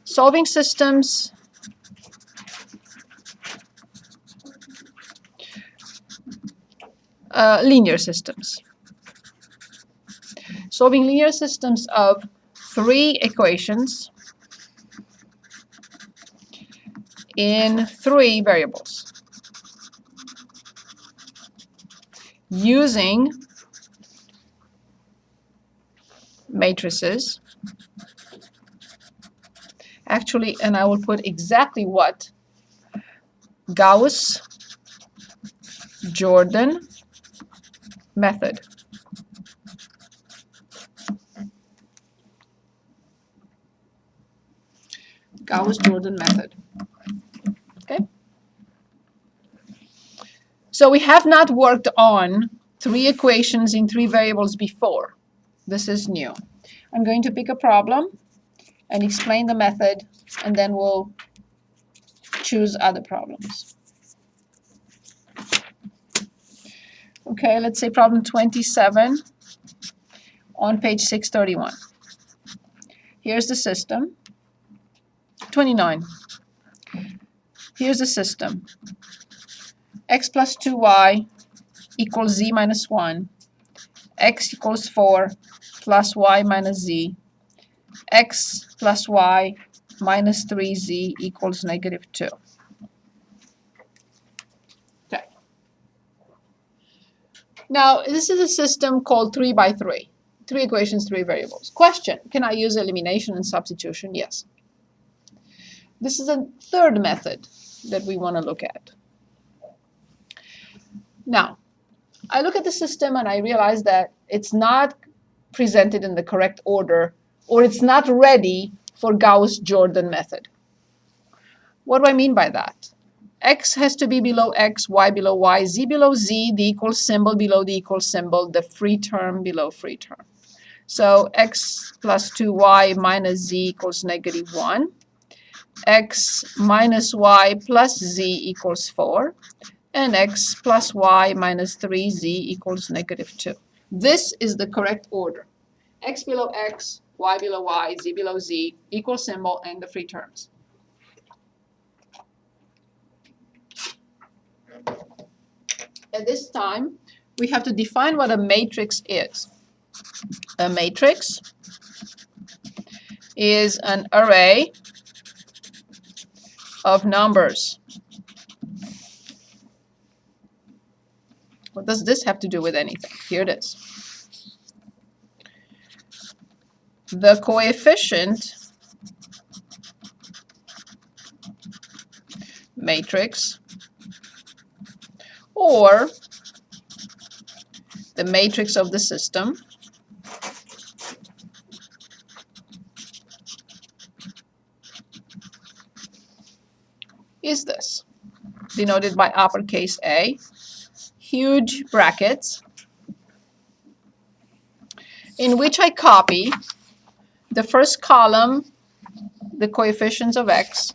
Solving systems linear systems. Solving linear systems of 3 equations in 3 variables using matrices. Actually, and I will put exactly what Gauss-Jordan method. Gauss-Jordan method. Okay. So we have not worked on 3 equations in 3 variables before. This is new. I'm going to pick a problem and explain the method, and then we'll choose other problems. Okay, let's say problem 27 on page 631. Here's the system. 29. Here's the system. X plus 2y equals z minus 1. X equals 4 plus y minus z. X plus y minus 3z equals negative 2. Okay. Now, this is a system called 3 by 3. 3 equations, 3 variables. Question, can I use elimination and substitution? Yes. This is a third method that we want to look at. Now, I look at the system and I realize that it's not presented in the correct order, or it's not ready for Gauss-Jordan method. What do I mean by that? X has to be below X, Y below Y, Z below Z, the equal symbol below the equal symbol, the free term below free term. So X plus 2Y minus Z equals negative 1. X minus Y plus Z equals 4. And X plus Y minus 3Z equals negative 2. This is the correct order. X below X, Y below Y, Z below Z, equal symbol, and the free terms. At this time, we have to define what a matrix is. A matrix is an array of numbers. What does this have to do with anything? Here it is. The coefficient matrix, or the matrix of the system, is this, denoted by uppercase A, huge brackets, in which I copy the first column, the coefficients of X,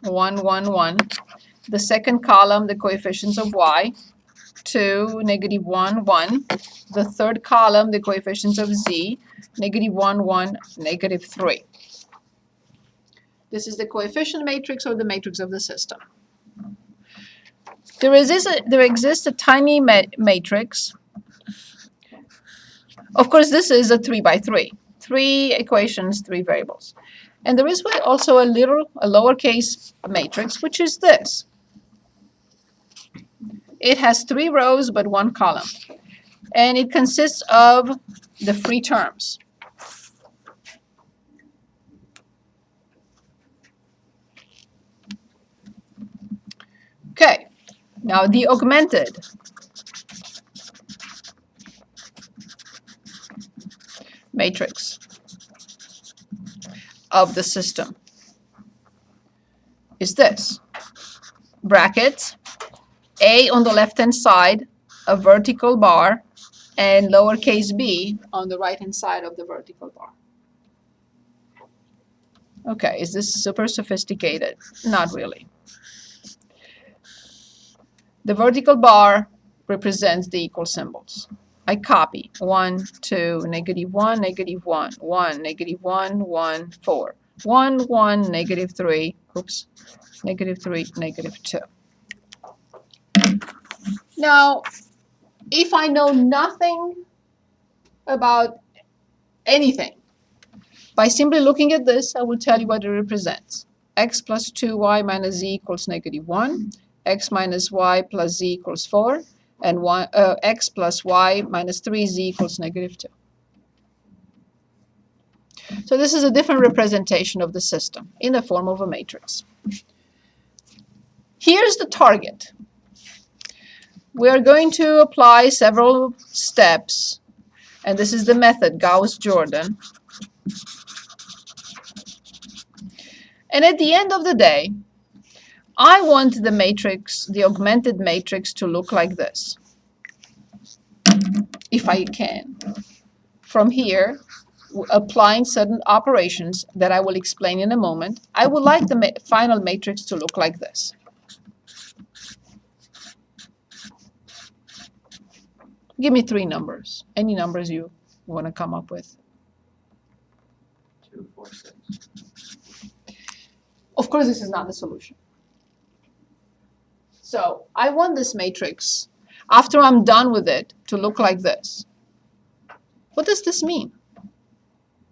1, 1, 1. The second column, the coefficients of Y, 2, negative 1, 1. The third column, the coefficients of Z, negative 1, 1, negative 3. This is the coefficient matrix, or the matrix of the system. There exists a tiny matrix. Of course, this is a 3 by 3. 3 equations, 3 variables. And there is also a lowercase matrix, which is this. It has 3 rows but 1 column. And it consists of the free terms. Okay, now the augmented matrix of the system is this. Brackets, A on the left-hand side, a vertical bar, and lowercase b on the right-hand side of the vertical bar. Okay, is this super sophisticated? Not really. The vertical bar represents the equal symbols. I copy 1, 2, negative 1, negative 1, 1, negative 1, 1, 4. 1, 1, negative 3, oops, negative 3, negative 2. Now, if I know nothing about anything, by simply looking at this, I will tell you what it represents. X plus 2y minus z equals negative 1, x minus y plus z equals 4, and x plus y minus 3z equals negative 2. So this is a different representation of the system in the form of a matrix. Here's the target. We are going to apply several steps, and this is the method, Gauss-Jordan. And at the end of the day, I want the matrix, the augmented matrix, to look like this, if I can. From here, applying certain operations that I will explain in a moment, I would like the final matrix to look like this. Give me 3 numbers, any numbers you want to come up with. 2, 4, 6. Of course, this is not the solution. So I want this matrix, after I'm done with it, to look like this. What does this mean?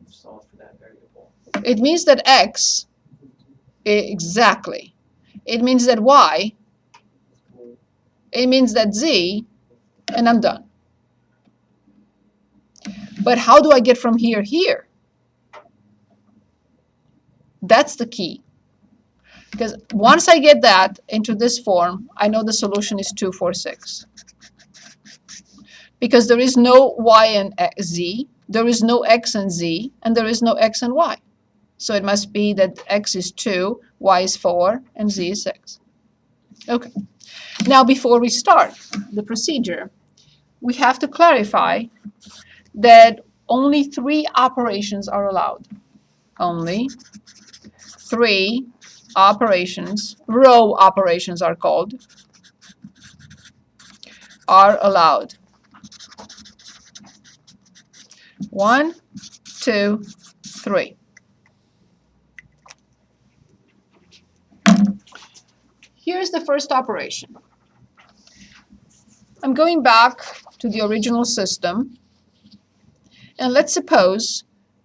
Solve for that variable. It means that x, exactly. It means that y, it means that z, and I'm done. But how do I get from here here? That's the key. Because once I get that into this form, I know the solution is 2, 4, 6. Because there is no y and z, there is no x and z, and there is no x and y. So it must be that x is 2, y is 4, and z is 6. Okay. Now before we start the procedure, we have to clarify that only 3 operations are allowed. Only 3 operations, row operations are called, are allowed. 1, 2, 3. Here's the first operation. I'm going back to the original system, and let's suppose,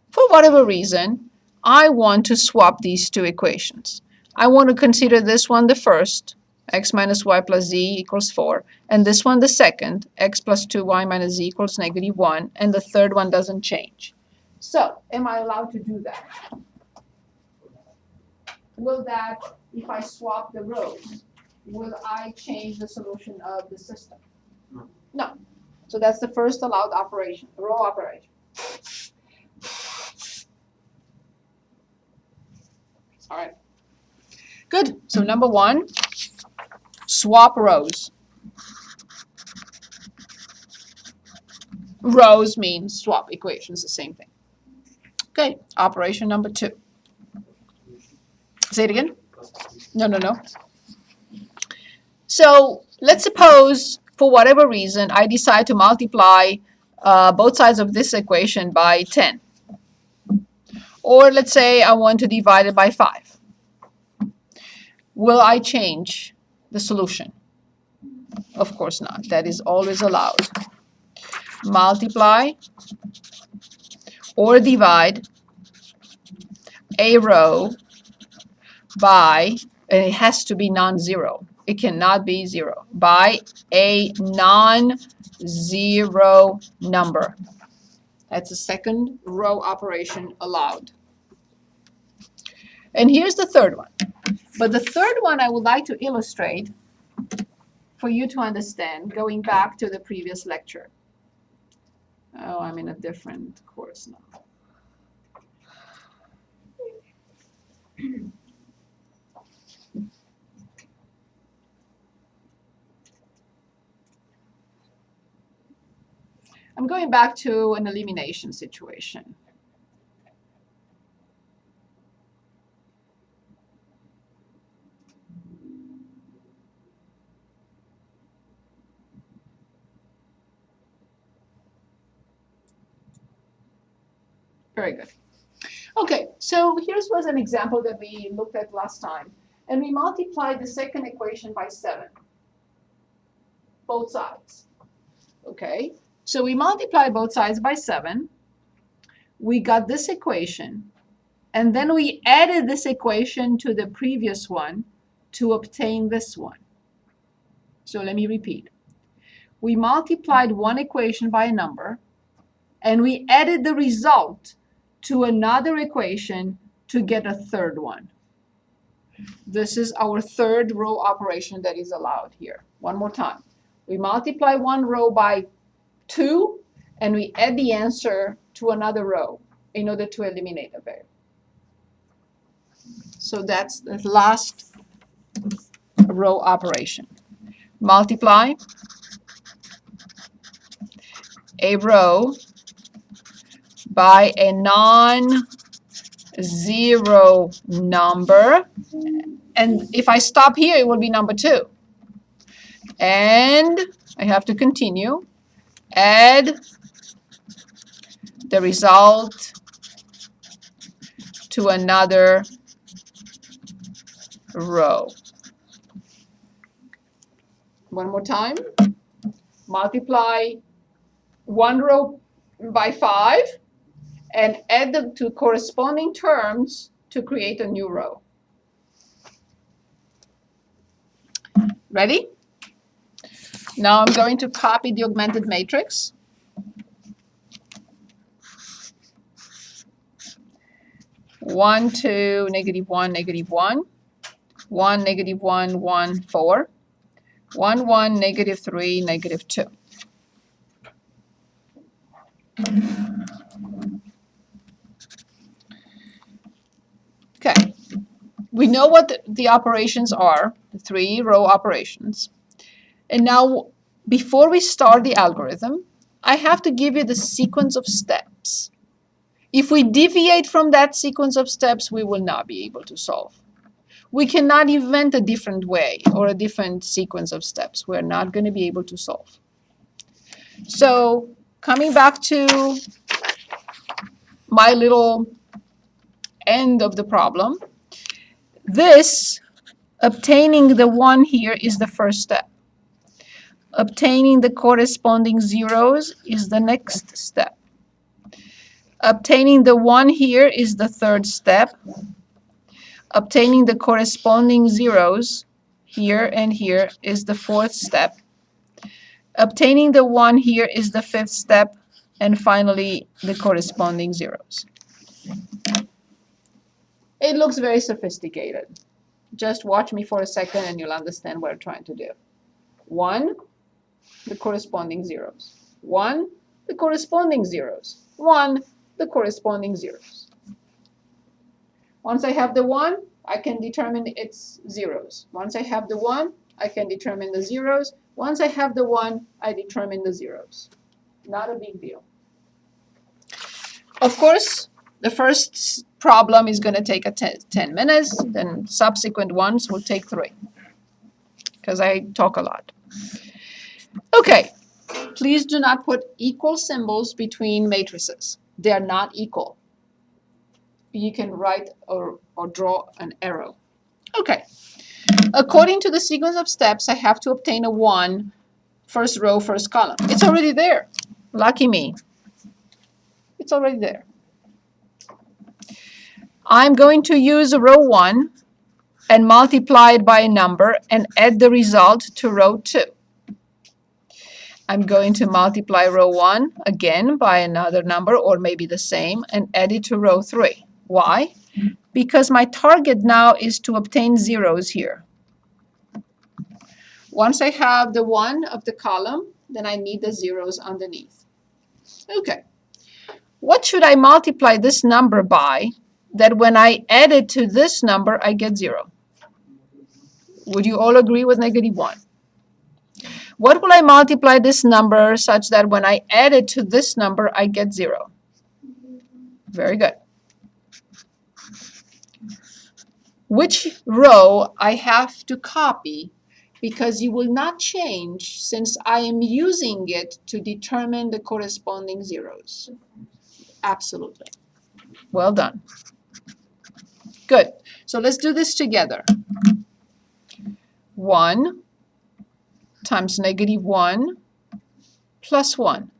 for whatever reason, I want to swap these 2 equations. I want to consider this one the first, x minus y plus z equals 4, and this one the second, x plus 2y minus z equals negative 1, and the third one doesn't change. So, am I allowed to do that? Will that, if I swap the rows, will I change the solution of the system? No. No. So that's the first allowed operation, row operation. All right. Good. So number 1, swap rows. Rows means swap equations, the same thing. Okay, operation number 2. Say it again. No. So let's suppose, for whatever reason, I decide to multiply both sides of this equation by 10. Or let's say I want to divide it by 5. Will I change the solution? Of course not. That is always allowed. Multiply or divide a row by, and it has to be non-zero. It cannot be 0. By a non-zero number. That's a second row operation allowed. And here's the third one. But the third one I would like to illustrate for you to understand, going back to the previous lecture. Oh, I'm in a different course now. I'm going back to an elimination situation. Very good. Okay, so here's was an example that we looked at last time. And we multiplied the second equation by 7, both sides. Okay, so we multiply both sides by 7. We got this equation. And then we added this equation to the previous one to obtain this one. So let me repeat. We multiplied one equation by a number, and we added the result to another equation to get a third one. This is our third row operation that is allowed here. One more time. We multiply one row by 2, and we add the answer to another row in order to eliminate a variable. So that's the last row operation. Multiply a row by a non-zero number. And if I stop here, it will be number 2. And I have to continue. Add the result to another row. One more time. Multiply one row by 5 and add them to corresponding terms to create a new row. Ready? Now I'm going to copy the augmented matrix. One, 2, -1, -1, 1, -1, 1, 4, 1, 1, -3, -2. Okay, we know what the operations are, the 3 row operations. And now, before we start the algorithm, I have to give you the sequence of steps. If we deviate from that sequence of steps, we will not be able to solve. We cannot invent a different way or a different sequence of steps. We're not going to be able to solve. So, coming back to my little end of the problem, this, obtaining the 1 here, is the first step. Obtaining the corresponding zeros is the next step. Obtaining the 1 here is the third step. Obtaining the corresponding zeros here and here is the fourth step. Obtaining the 1 here is the fifth step. And finally, the corresponding zeros. It looks very sophisticated. Just watch me for a second and you'll understand what I'm trying to do. 1, the corresponding zeros. 1, the corresponding zeros. 1, the corresponding zeros. Once I have the 1, I can determine its zeros. Once I have the 1, I can determine the zeros. Once I have the 1, I determine the zeros. Not a big deal. Of course, the first problem is going to take 10 minutes, then subsequent ones will take 3, because I talk a lot. Okay, please do not put equal symbols between matrices. They are not equal. You can write or draw an arrow. Okay, according to the sequence of steps, I have to obtain a 1, first row, first column. It's already there. Lucky me. It's already there. I'm going to use row 1 and multiply it by a number and add the result to row 2. I'm going to multiply row 1 again by another number or maybe the same and add it to row 3. Why? Because my target now is to obtain zeros here. Once I have the 1 of the column, then I need the zeros underneath. Okay. What should I multiply this number by that when I add it to this number, I get 0? Would you all agree with -1? What will I multiply this number such that when I add it to this number, I get 0? Very good. Which row I have to copy, because you will not change since I am using it to determine the corresponding zeros. Absolutely. Well done. Good. So let's do this together. 1 times negative 1 plus 1.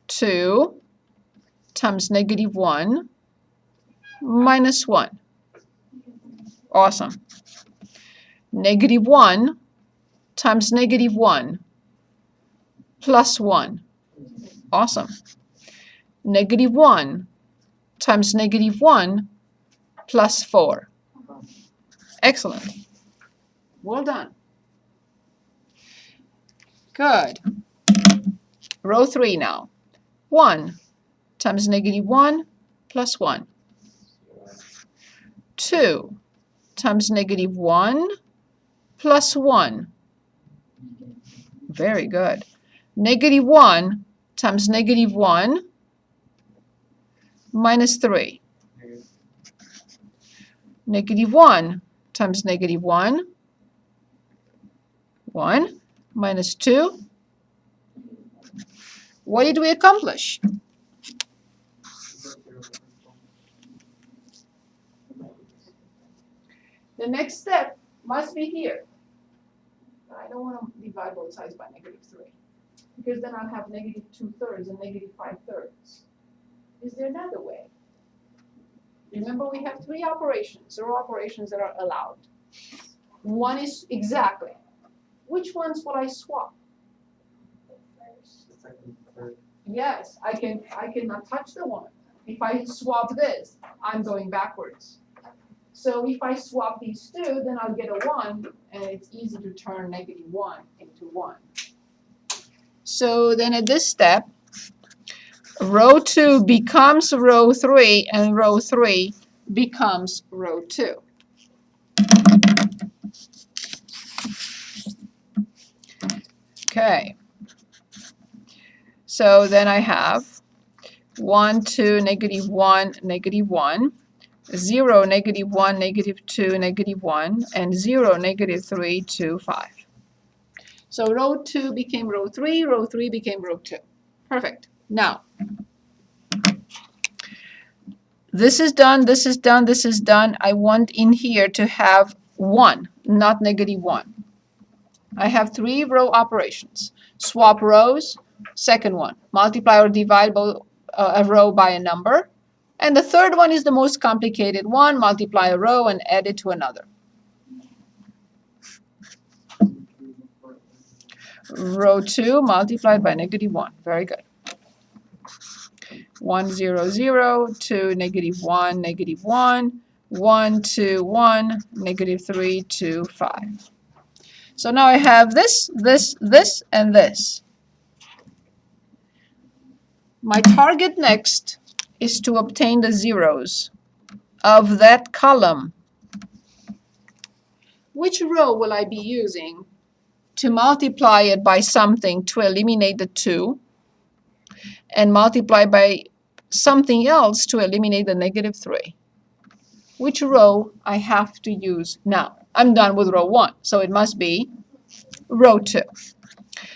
2 times negative 1 minus 1. Awesome. Negative 1 times negative 1 plus 1. Awesome. Negative 1 times negative 1 plus 4. Excellent. Well done. Good. Row 3 now. 1 times negative 1 plus 1. 2 times negative 1 plus 1. Very good. Negative 1 times negative 1 minus 3. Negative 1 times negative 1, 1 minus 2. What did we accomplish? The next step must be here. I don't want to divide both sides by negative 3, because then I'll have negative 2/3 and negative 5/3. Is there another way? Remember, we have 3 operations, row operations that are allowed. One is exactly. Which ones will I swap? Yes, I cannot touch the one. If I swap this, I'm going backwards. So if I swap these two, then I'll get a 1, and it's easy to turn negative 1 into 1. So then at this step, row 2 becomes row 3, and row 3 becomes row 2. Okay. So then I have 1, 2, negative 1, negative 1, 0, negative 1, negative 2, negative 1, and 0, negative 3, 2, 5. So row 2 became row 3 became row 2. Perfect. Now, this is done, this is done, this is done. I want in here to have 1, not negative 1. I have 3 row operations. Swap rows, second one. Multiply or divide a row by a number. And the third one is the most complicated one. Multiply a row and add it to another. Row 2 multiplied by negative 1. Very good. 1, 0, 0, 2, negative 1, negative 1, 1, 2, 1, negative 3, 2, 5. So now I have this, this, this, and this. My target next is to obtain the zeros of that column. Which row will I be using to multiply it by something to eliminate the 2, and multiply by something else to eliminate the negative 3? Which row I have to use now? I'm done with row 1, so it must be row 2.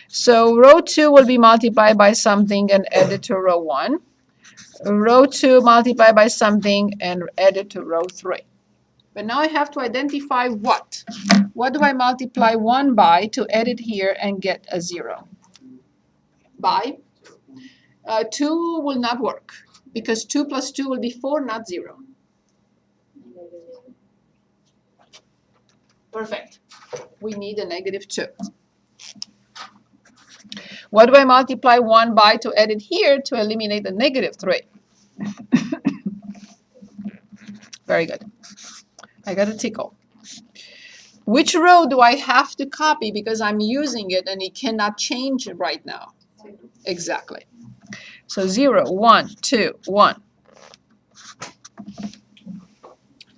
So row 2 will be multiplied by something and added to row 1. Row 2 multiplied by something and added to row 3. But now I have to identify what. What do I multiply 1 by to add it here and get a 0? By? 2 will not work, because 2 plus 2 will be 4, not 0. Perfect. We need a negative 2. What do I multiply 1 by to add it here to eliminate the negative 3? Very good. I got a tickle. Which row do I have to copy because I'm using it and it cannot change right now? Exactly. So 0, 1, 2, 1.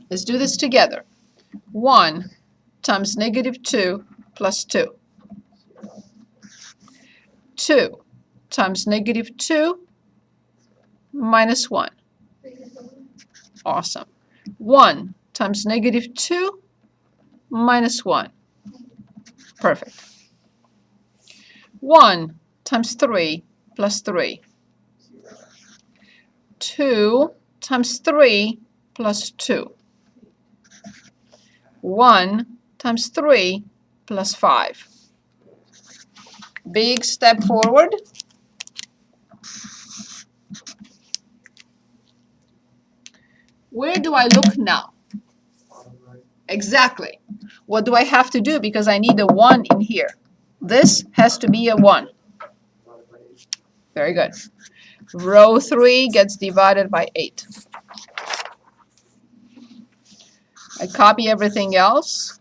Let's do this together. 1 times negative 2 plus 2. 2 times negative 2 minus 1. Awesome. 1 times negative 2 minus 1. Perfect. 1 times 3 plus 3. 2 times 3 plus 2. 1 times 3 plus 5. Big step forward. Where do I look now? Exactly. What do I have to do? Because I need a 1 in here. This has to be a 1. Very good. Row 3 gets divided by 8. I copy everything else.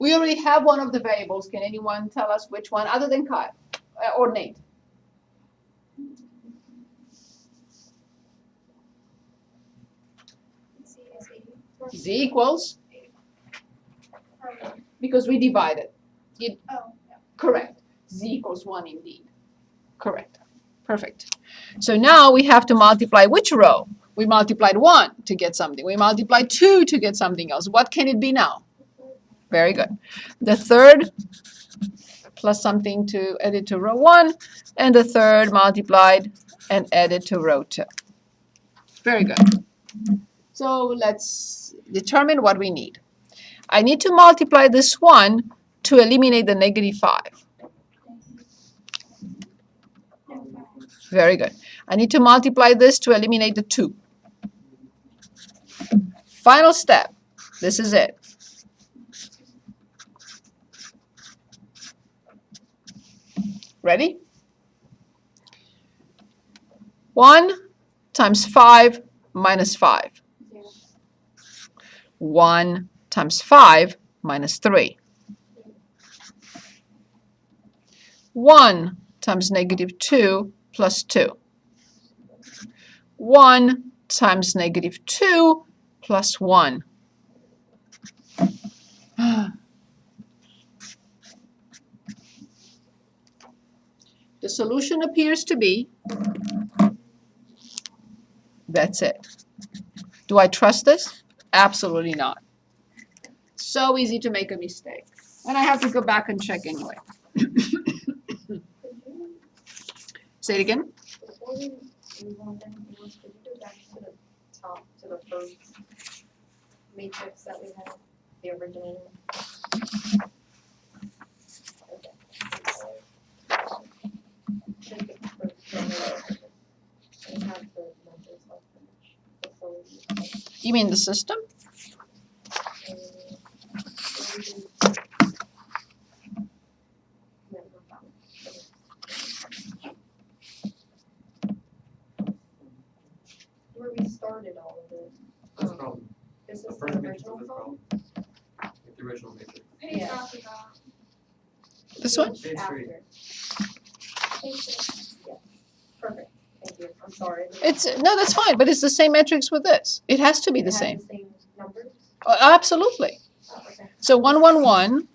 We already have one of the variables. Can anyone tell us which one, other than Kyle or Nate? Z equals? Because we divided. Correct. Z equals 1 indeed. Correct. Perfect. So now we have to multiply which row? We multiplied 1 to get something. We multiplied 2 to get something else. What can it be now? Very good. The third plus something to add to row 1, and the third multiplied and added to row 2. Very good. So let's determine what we need. I need to multiply this 1 to eliminate the negative 5. Very good. I need to multiply this to eliminate the 2. Final step. This is it. Ready? 1 times 5 minus 5. 1 times 5 minus 3. 1 times negative 2 plus 2. 1 times negative 2 plus 1. The solution appears to be, that's it. Do I trust this? Absolutely not. So easy to make a mistake. And I have to go back and check anyway. Say it again. Before we move on, then could you go back to the top, to the first matrix that we had, the original? Okay. Take it first, and have the numbers of the facility. You mean the system? Where we started all of it. This problem. This The is first the matrix original of this problem? problem. The original matrix. Yeah. This one? Page 3. After. Yeah. Perfect. Thank you. I'm sorry. No, that's fine, but it's the same matrix with this. It has to be the It has same. the same numbers? Absolutely. Oh, okay. So 1, 1, 1,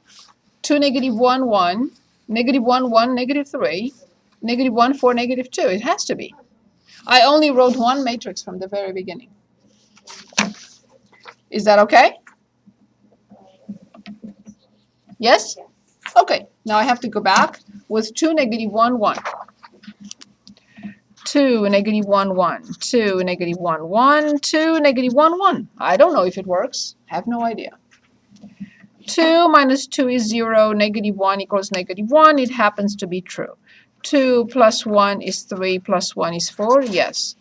2, negative 1, 1, negative 1, 1, negative 3, negative 1, 4, negative 2. It has to be. I only wrote one matrix from the very beginning. Is that okay? Yes? Okay. Now I have to go back with 2, negative 1, 1. 2, negative 1, 1. 2, negative 1, 1. 2, negative 1, 1. I don't know if it works. Have no idea. 2 minus 2 is 0. Negative 1 equals negative 1. It happens to be true. 2 plus 1 is 3 plus 1 is 4. Yes.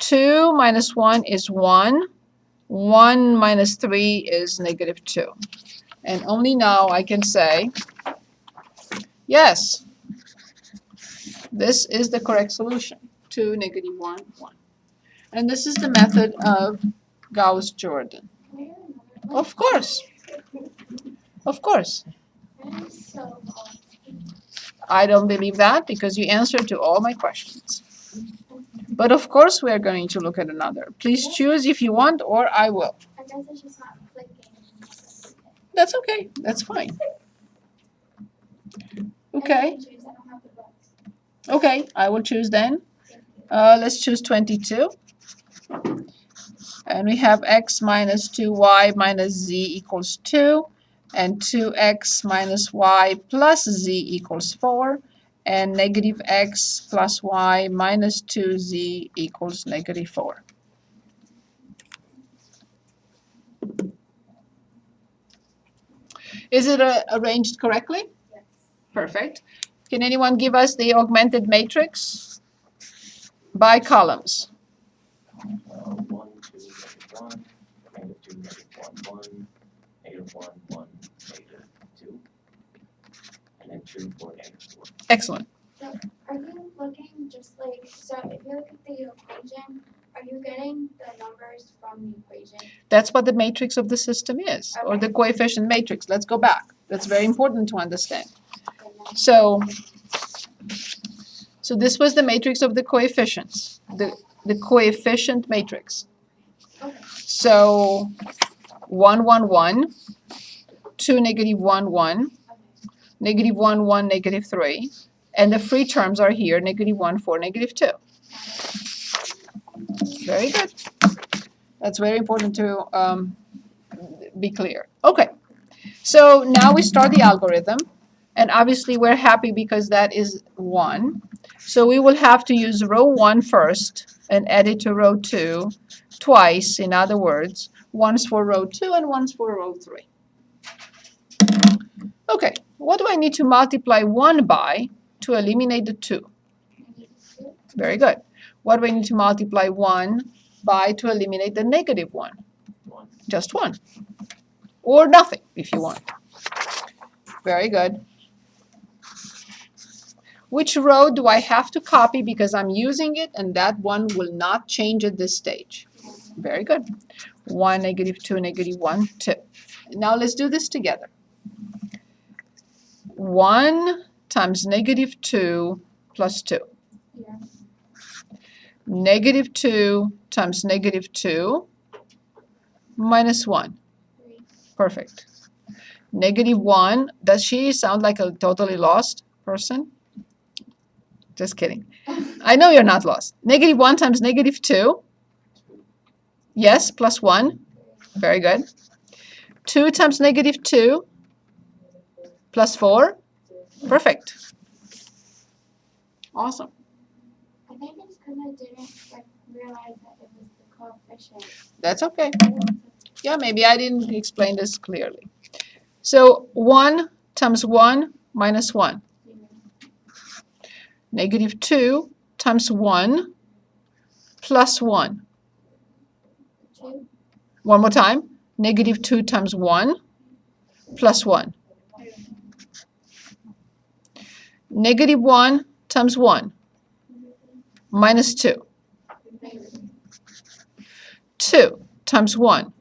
2 minus 1 is 1. 1 minus 3 is negative 2. And only now I can say, yes, this is the correct solution. 2, negative 1, 1. And this is the method of Gauss-Jordan. Of course. Of course. I don't believe that because you answered to all my questions. But of course we are going to look at another. Please choose if you want or I will. I guess it's just not clicking. That's okay. That's fine. Okay. Okay, I will choose then. Let's choose 22. And we have x minus 2y minus z equals 2, and 2x minus y plus z equals 4, and negative x plus y minus 2z equals negative 4. Is it arranged correctly? Yes. Perfect. Can anyone give us the augmented matrix by columns? 1, 2, -1, -2, -1, 1, -1, 1, -2, and then 2 for -4. Excellent. Are you looking just like, so if you look at the equation, are you getting the numbers from the equation? That's what the matrix of the system is, or the coefficient matrix. Let's go back. That's very important to understand. So this was the matrix of the coefficients, the coefficient matrix. Okay. So 1, 1, 1, 2, negative 1, 1, negative 1, 1, negative 3, and the free terms are here, negative 1, 4, negative 2. Very good. That's very important to be clear. Okay, so now we start the algorithm, and obviously we're happy because that is 1. So we will have to use row 1 first and add it to row 2 twice, in other words, once for row 2 and once for row 3. Okay, what do I need to multiply 1 by to eliminate the 2? Very good. What do I need to multiply 1 by to eliminate the negative 1? 1. Just 1. Or nothing, if you want. Very good. Which row do I have to copy because I'm using it, and that one will not change at this stage? Very good. 1, negative 2, negative 1, 2. Now let's do this together. 1 times negative 2 plus 2. Yeah. Negative 2 times negative 2 minus 1. 3. Perfect. Negative 1, does she sound like a totally lost person? Just kidding. I know you're not lost. Negative 1 times negative 2. Yes, plus 1. Very good. 2 times negative 2 plus 4. Perfect. Awesome. I think it's because I didn't realize that it was the coefficient. That's okay. Yeah, maybe I didn't explain this clearly. So 1 times 1 minus 1. Negative 2 times 1 plus 1. 2. One more time. Negative 2 times 1 plus 1. Negative 1 times 1 minus 2. 2 times 1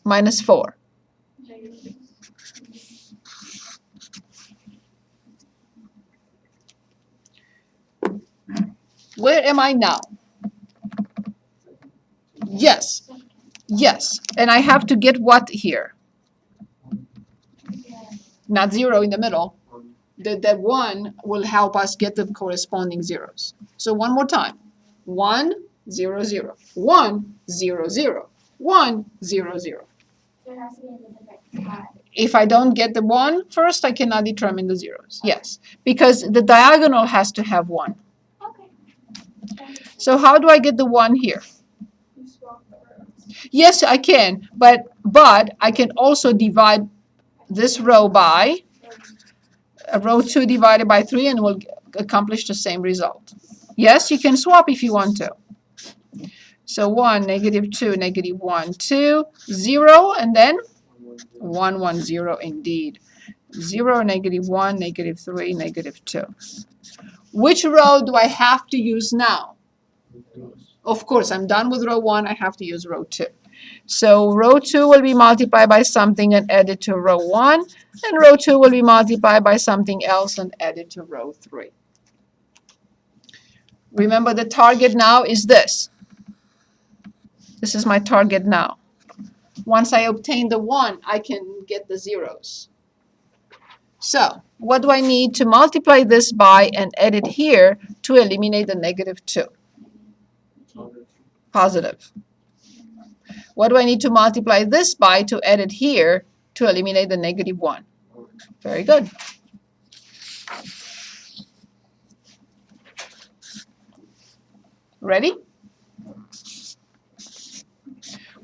minus 4. Where am I now? Yes. Yes. And I have to get what here? Not 0 in the middle. That 1 will help us get the corresponding zeros. So one more time. 1, 0, 0. 1, 0, 0. 1, 0, 0. There has to be a different side. If I don't get the 1 first, I cannot determine the zeros. Yes, because the diagonal has to have 1. Okay. So how do I get the 1 here? You swap the rows. Yes, I can, but I can also divide this row by row 2 divided by 3, and we'll accomplish the same result. Yes, you can swap if you want to. So 1, negative 2, negative 1, 2, 0, and then 1, 1, 0 indeed. 0, negative 1, negative 3, negative 2. Which row do I have to use now? Of course, I'm done with row 1, I have to use row 2. So row 2 will be multiplied by something and added to row 1, and row 2 will be multiplied by something else and added to row 3. Remember, the target now is this. This is my target now. Once I obtain the 1, I can get the zeros. So what do I need to multiply this by and add it here to eliminate the negative 2? Positive. What do I need to multiply this by to add it here to eliminate the negative 1? Very good. Ready?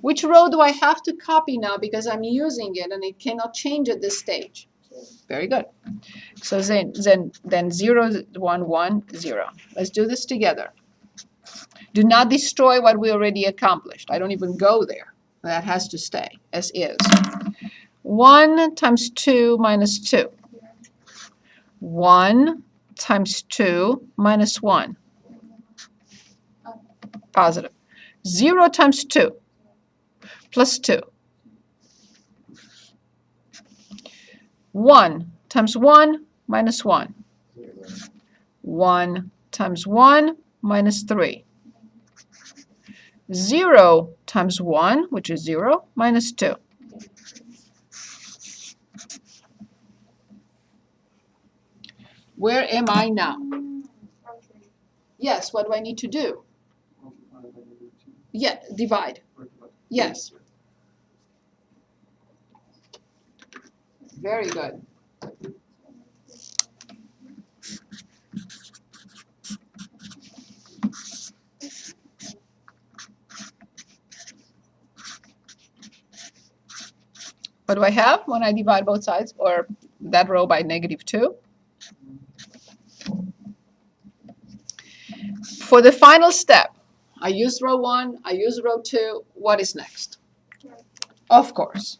Which row do I have to copy now because I'm using it and it cannot change at this stage? Very good. So then 0, 1, 1, 0. Let's do this together. Do not destroy what we already accomplished. I don't even go there. That has to stay as is. 1 times 2 minus 2. 1 times 2 minus 1. Positive. 0 times 2 plus 2. 1 times 1 minus 1. 1 times 1 minus 3. 0 times 1, which is 0, minus 2. Where am I now? Yes, what do I need to do? Yeah, divide. Yes. Very good. What do I have when I divide both sides, or that row by negative 2? For the final step, I use row 1, I use row 2. What is next? Of course.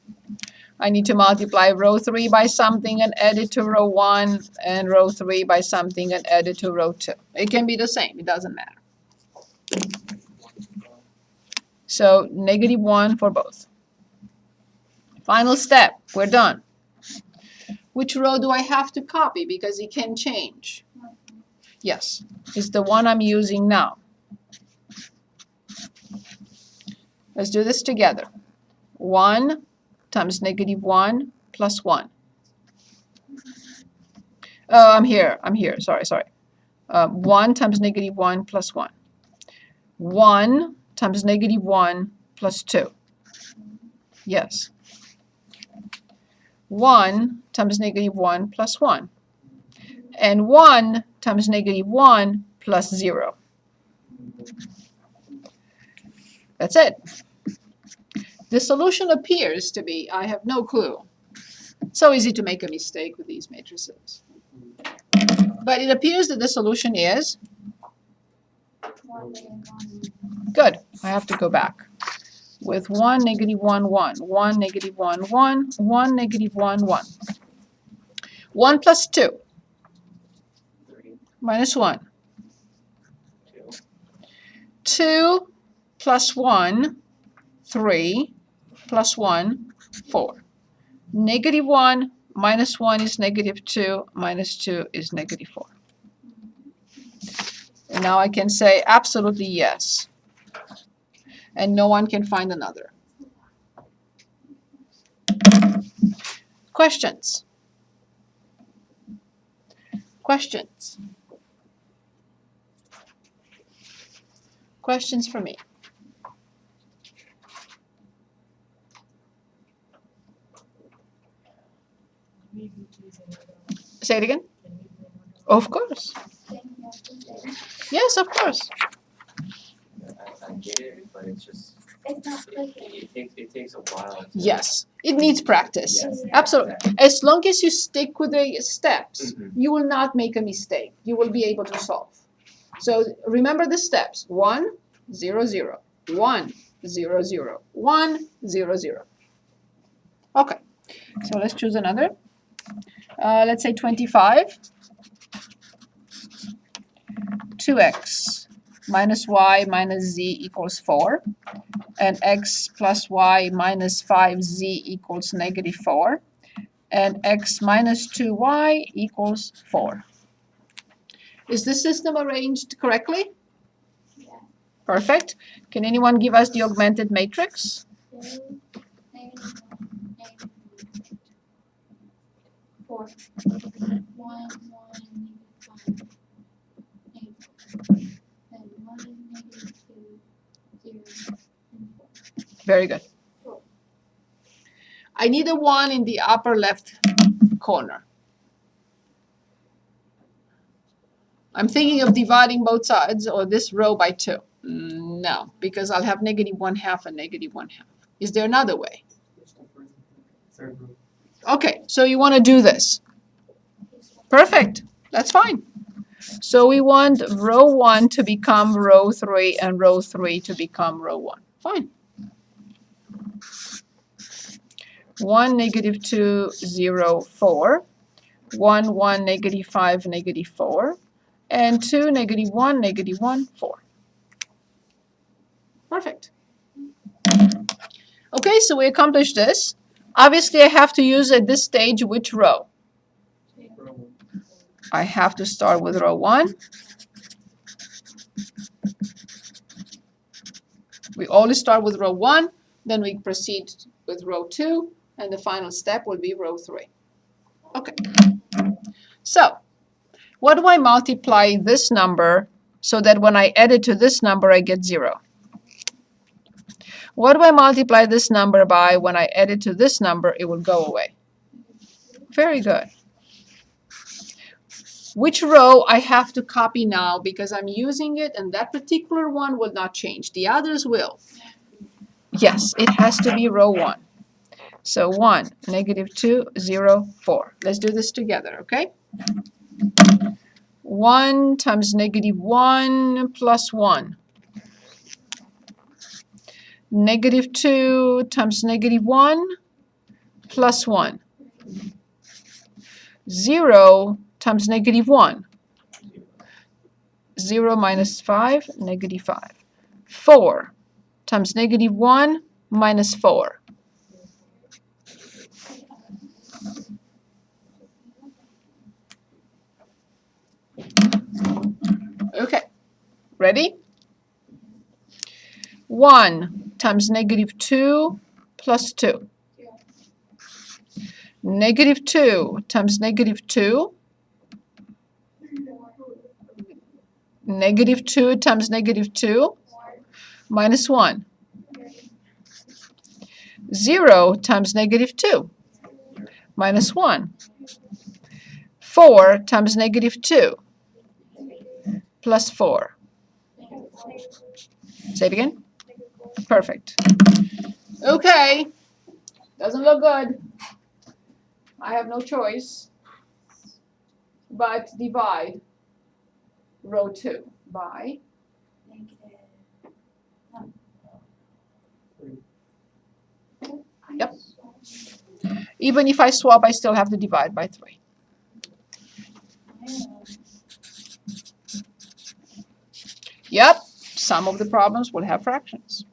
I need to multiply row 3 by something and add it to row 1, and row 3 by something and add it to row 2. It can be the same. It doesn't matter. So negative 1 for both. Final step. We're done. Which row do I have to copy because it can change? Yes, it's the one I'm using now. Let's do this together. 1 times negative 1 plus 1. Oh, I'm here. Sorry. 1 times negative 1 plus 1. 1 times negative 1 plus 2. Yes. 1 times negative 1 plus 1. And 1 times negative 1 plus 0. That's it. The solution appears to be, I have no clue. It's so easy to make a mistake with these matrices. But it appears that the solution is good. I have to go back. With 1, negative 1, 1. 1, negative 1, 1. 1, negative 1, 1. 1 plus 2. 3, Minus 1. 2, 2 plus 1, 3, plus 1, 4. Negative 1 minus 1 is negative 2, minus 2 is negative 4. And now I can say absolutely yes. And no one can find another. Questions? Questions? Questions for me? Say it again. Of course. Yes, of course. I get it, but it's just, It's not clicking. it takes a while to. Yes, it needs practice. Yes. Absolutely. As long as you stick with the steps, Mhm. you will not make a mistake. You will be able to solve. So remember the steps. 1, 0, 0. 1, 0, 0. 1, 0, 0. Okay, so let's choose another. Let's say 25. 2x minus y minus z equals 4. And x plus y minus 5z equals negative 4. And x minus 2y equals 4. Is the system arranged correctly? Yeah. Perfect. Can anyone give us the augmented matrix? 2, negative 1, negative 4. 1, 1, negative 1, negative 4. And 1, negative 2, 0, and 4. Very good. I need a 1 in the upper left corner. I'm thinking of dividing both sides or this row by 2. No, because I'll have -1/2 and -1/2. Is there another way? Third row. Okay, so you want to do this. Perfect. That's fine. So we want row 1 to become row 3 and row 3 to become row 1. Fine. 1, -2, 0, 4. 1, 1, -5, -4. And 2, -1, -1, 4. Perfect. Okay, so we accomplished this. Obviously, I have to use at this stage which row? Row one. I have to start with row 1. We always start with row 1, then we proceed with row 2, and the final step will be row 3. Okay. So, what do I multiply this number so that when I add it to this number, I get 0? What do I multiply this number by when I add it to this number, it will go away? Very good. Which row I have to copy now because I'm using it and that particular one will not change. The others will. Yes, it has to be row 1. So 1, -2, 0, 4. Let's do this together, okay? 1 times -1 plus 1. -2 times -1 plus 1. 0 times -1. 0 minus 5, -5. 4 times -1 minus 4. Okay, ready? 1 times -2 plus 2. -2 times -2. -2 times -2 minus 1. 0 times -2 minus 1. 4 times -2 plus 4. Say it again. Perfect. Okay. Doesn't look good. I have no choice but divide row 2 by Yep. Even if I swap, I still have to divide by 3. Yep, some of the problems will have fractions.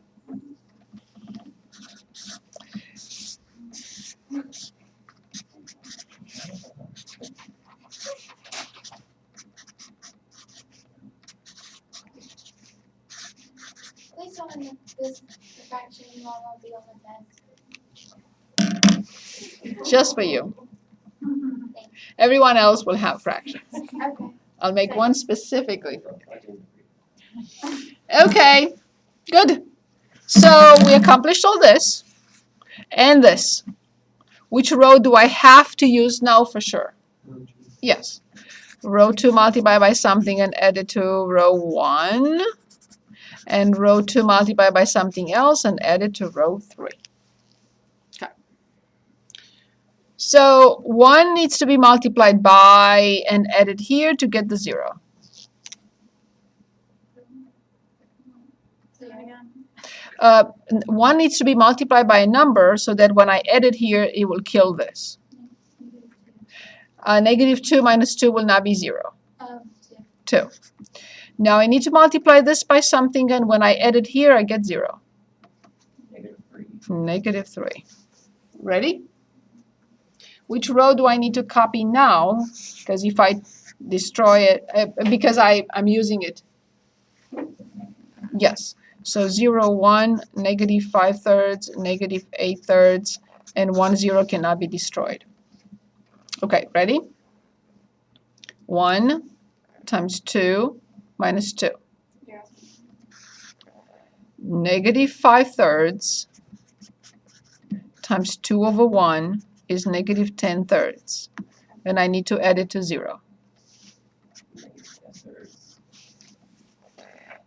Please tell me this fraction will not be on the test. Just for you. Everyone else will have fractions. Okay. I'll make one specifically for you. Okay, good. So we accomplished all this and this. Which row do I have to use now for sure? Row two. Yes. Row 2 multiply by something and add it to row 1. And row 2 multiply by something else and add it to row 3. Okay. So 1 needs to be multiplied by and added here to get the 0. So 1 needs to be multiplied by a number so that when I add it here, it will kill this. -2 minus 2 will not be 0. 2. Now I need to multiply this by something, and when I add it here, I get 0. -3. Ready? Which row do I need to copy now? Because if I destroy it, because I'm using it. Yes. So 0, 1, -5/3, -8/3, and 1, 0 cannot be destroyed. Okay, ready? 1 times 2 minus 2. Yeah. -5/3 times 2 over 1 is negative 10 thirds. And I need to add it to 0.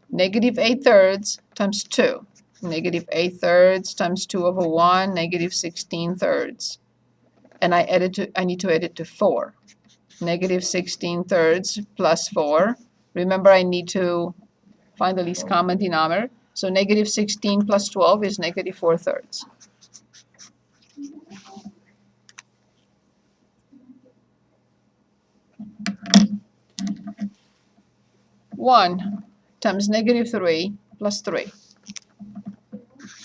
Negative 8 thirds times 2. Negative 8 thirds times 2 over 1, negative 16 thirds. And I need to add it to 4. Negative 16 thirds plus 4. Remember, I need to find the least common denominator. So negative 16 plus 12 is negative 4 thirds. One times negative 3 plus 3.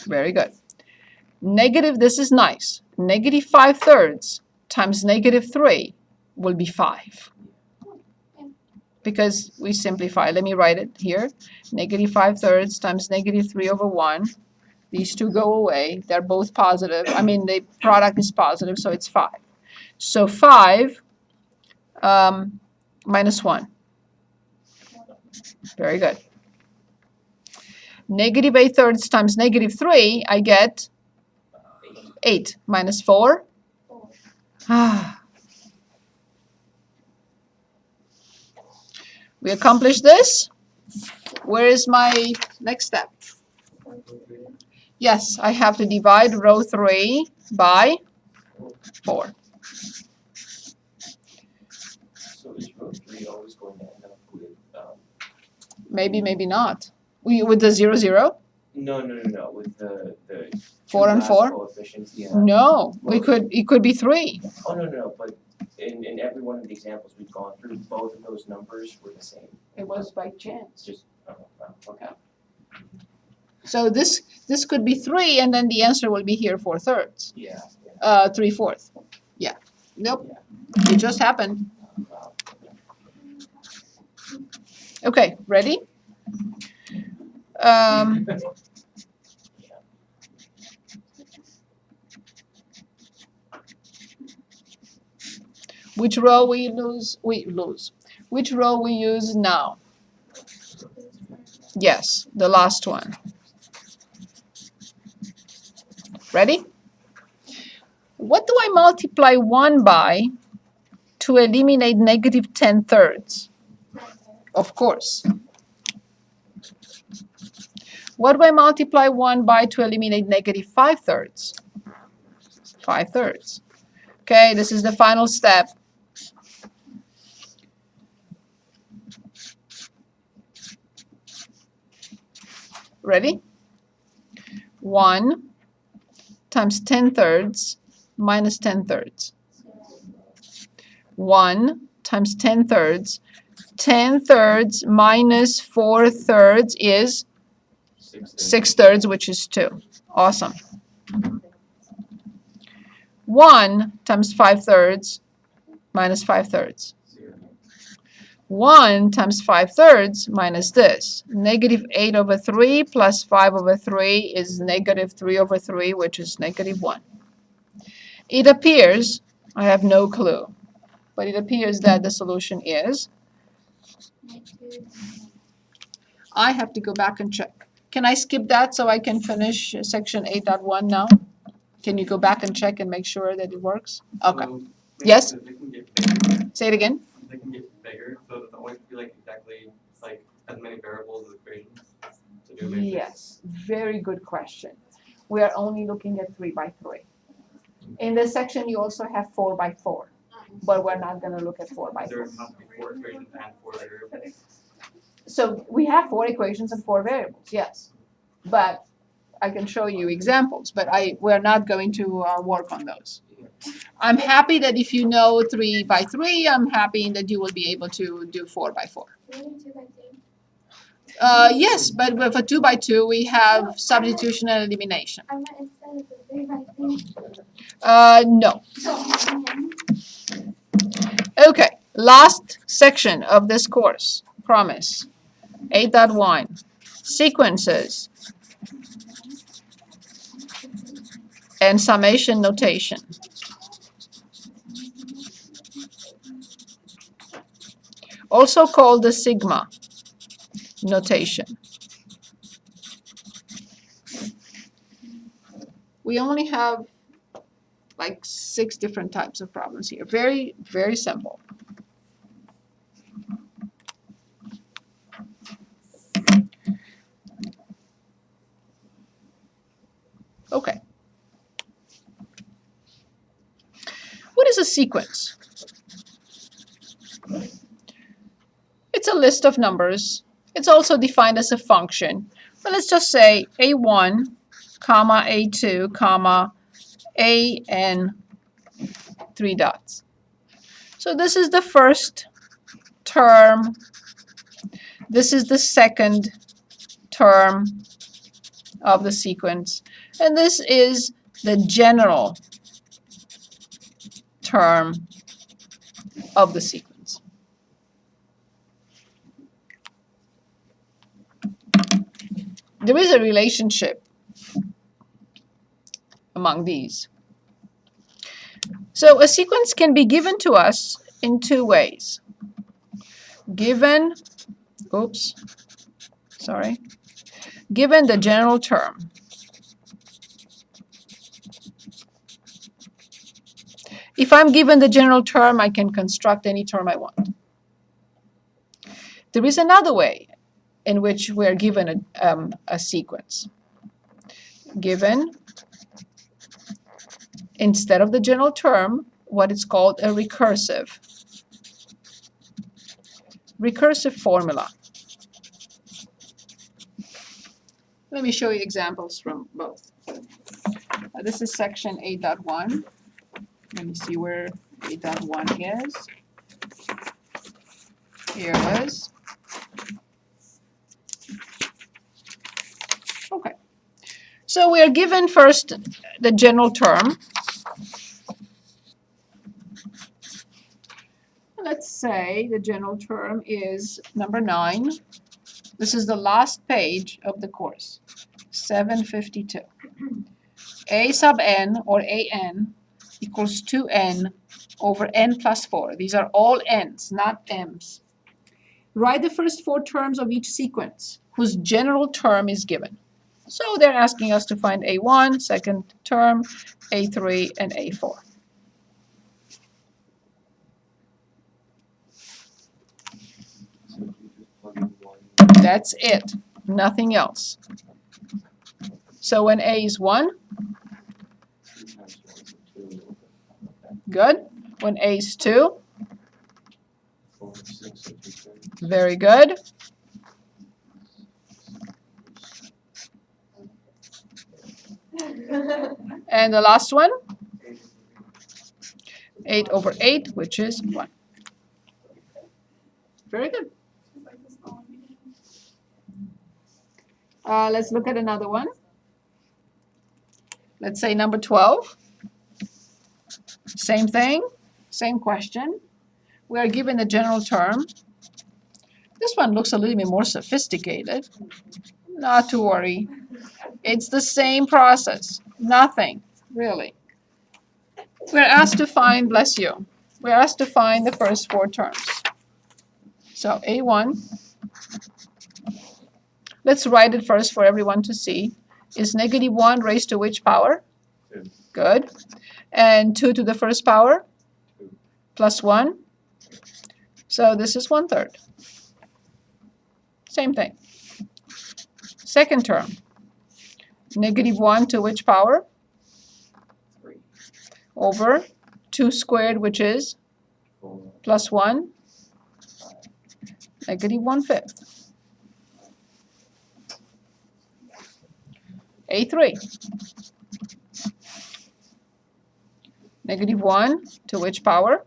Very good. Negative, this is nice. Negative 5 thirds times negative 3 will be 5. Because we simplify. Let me write it here. Negative 5 thirds times negative 3 over 1. These two go away. They're both positive. I mean, the product is positive, so it's 5. So 5 minus 1. Very good. Negative 8 thirds times negative 3, I get 8 minus 4. We accomplished this. Where is my next step? Yes, I have to divide row 3 by 4. So is row 3 always going to end up with Maybe, maybe not. With the 0, 0? No, with the 4 and 4? coefficients, yeah. No, it could be 3. Oh, no, but in every one of the examples we've gone through, both of those numbers were the same. It was by chance. It's just, okay. So this could be 3, and then the answer will be here 4 thirds. Yeah. 3 fourths. Yeah. Nope. It just happened. Wow. Okay, ready? Which row we lose? Which row we use now? Yes, the last one. Ready? What do I multiply 1 by to eliminate negative 10 thirds? Of course. What do I multiply 1 by to eliminate negative 5 thirds? 5 thirds. Okay, this is the final step. Ready? 1 times 10 thirds minus 10 thirds. 1 times 10 thirds. 10 thirds minus 4 thirds is 6 thirds, which is 2. Awesome. 1 times 5 thirds minus 5 thirds. 1 times 5 thirds minus this. Negative 8 over 3 plus 5 over 3 is negative 3 over 3, which is negative 1. It appears, I have no clue, but it appears that the solution is, I have to go back and check. Can I skip that so I can finish section 8.1 now? Can you go back and check and make sure that it works? Okay. So, Yes? They can get bigger. Say it again. They can get bigger, so that always be like exactly like as many variables as equations to do a matrix. Yes, very good question. We are only looking at 3 by 3. In this section, you also have 4 by 4, but we're not going to look at 4 by 4. There must be 4 equations and 4 variables. So we have 4 equations and 4 variables, yes. But I can show you examples, but we're not going to work on those. I'm happy that if you know 3 by 3, I'm happy that you will be able to do 4 by 4. Yes, but for 2 by 2, we have substitution and elimination. I meant instead of the 3 by 3. No. Okay, last section of this course, promise. 8.1, sequences and summation notation. Also called the sigma notation. We only have 6 different types of problems here. Very, very simple. Okay. What is a sequence? It's a list of numbers. It's also defined as a function. But let's just say A1, comma, A2, comma, A and 3 dots. So this is the first term. This is the second term of the sequence. And this is the general term of the sequence. There is a relationship among these. So a sequence can be given to us in 2 ways. Given the general term. If I'm given the general term, I can construct any term I want. There is another way in which we are given a sequence. Given, instead of the general term, what is called a recursive formula. Let me show you examples from both. This is section 8.1. Let me see where 8.1 is. Here it is. Okay. So we are given first the general term. Let's say the general term is number 9. This is the last page of the course, 752. A sub n, or an, equals 2n over n plus 4. These are all n's, not m's. Write the first 4 terms of each sequence whose general term is given. So they're asking us to find A1, second term, A3, and A4. That's it, nothing else. So when A is 1, good. When A is 2, very good. And the last one, 8 over 8, which is 1. Very good. Let's look at another one. Let's say number 12. Same thing, same question. We are given the general term. This one looks a little bit more sophisticated. Not to worry. It's the same process. Nothing, really. We're asked to find, bless you, we're asked to find the first 4 terms. So A1, let's write it first for everyone to see, is -1 raised to which power? 2. Good. And 2 to the first power? 2. Plus 1. So this is 1/3. Same thing. Second term, -1 to which power? 3. Over 2 squared, which is 4. plus 1, -1/5. A3, -1 to which power?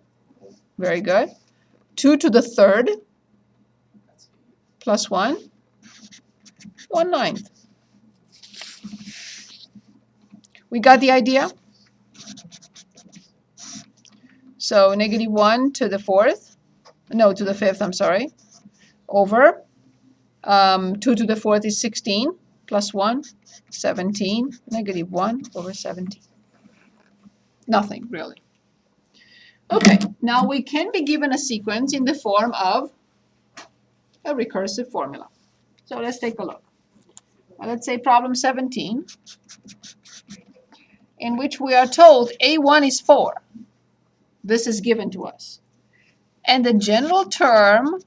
Very good. 2 to the third plus 1, 1/9. We got the idea? So -1 to the fourth, no, to the fifth, I'm sorry, over 2 to the fourth is 16, plus 1, 17, -1 over 17. Nothing, really. Okay, now we can be given a sequence in the form of a recursive formula. So let's take a look. Let's say problem 17. in which we are told A1 is 4. This is given to us. And the general term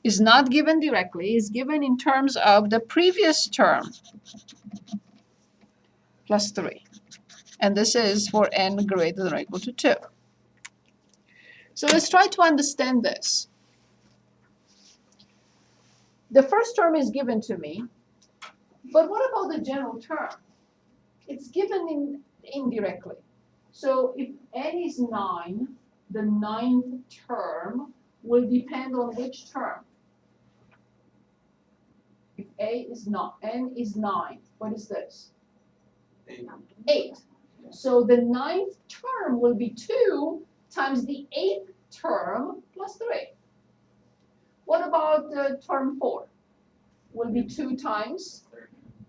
is not given directly, is given in terms of the previous term plus 3. And this is for n greater than or equal to 2. So let's try to understand this. The first term is given to me, but what about the general term? It's given indirectly. So if n is 9, the 9th term will depend on which term? If n is 9, what is this? 8. So the 9th term will be 2 times the 8th term plus 3. What about term 4? Will be 2 times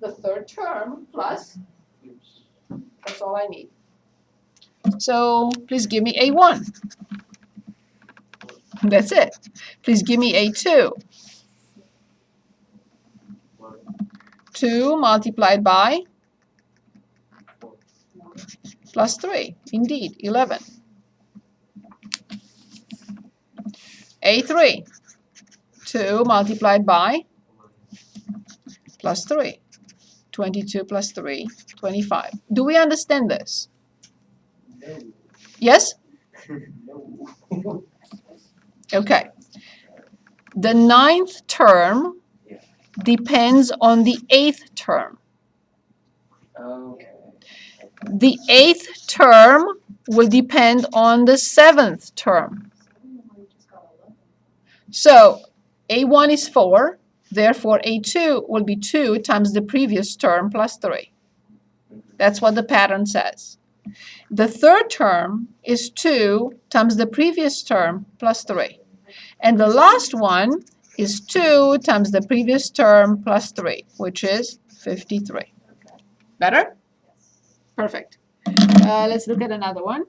the 3rd term plus, that's all I need. So please give me A1. That's it. Please give me A2. 2 multiplied by plus 3. Indeed, 11. A3. 2 multiplied by plus 3. 22 plus 3, 25. Do we understand this? No. Yes? No. Okay. The 9th term depends on the 8th term. Okay. The 8th term will depend on the 7th term. So A1 is 4, therefore A2 will be 2 times the previous term plus 3. That's what the pattern says. The 3rd term is 2 times the previous term plus 3. And the last one is 2 times the previous term plus 3, which is 53. Better? Perfect. Let's look at another one.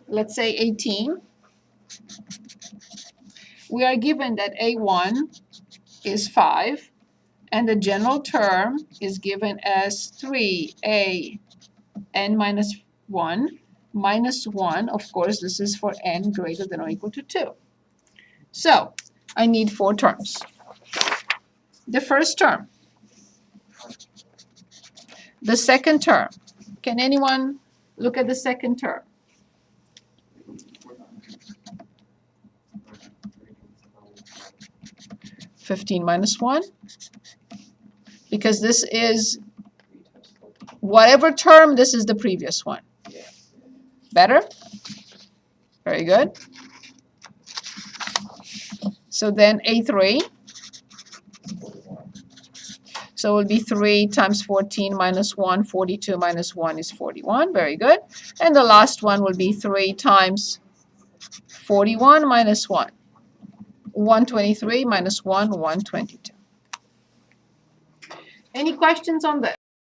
Let's say 18. We are given that A1 is 5, and the general term is given as 3a n minus 1 minus 1. Of course, this is for n greater than or equal to 2. So I need 4 terms. The first term. The second term. Can anyone look at the second term? (15 minus 1). Because this is whatever term, this is the previous one. Better? Very good. So then A3. So it will be 3 times 14 minus 1. 42 minus 1 is 41. Very good. And the last one will be 3 times 41 minus 1. 123 minus 1, 122. Any questions on this?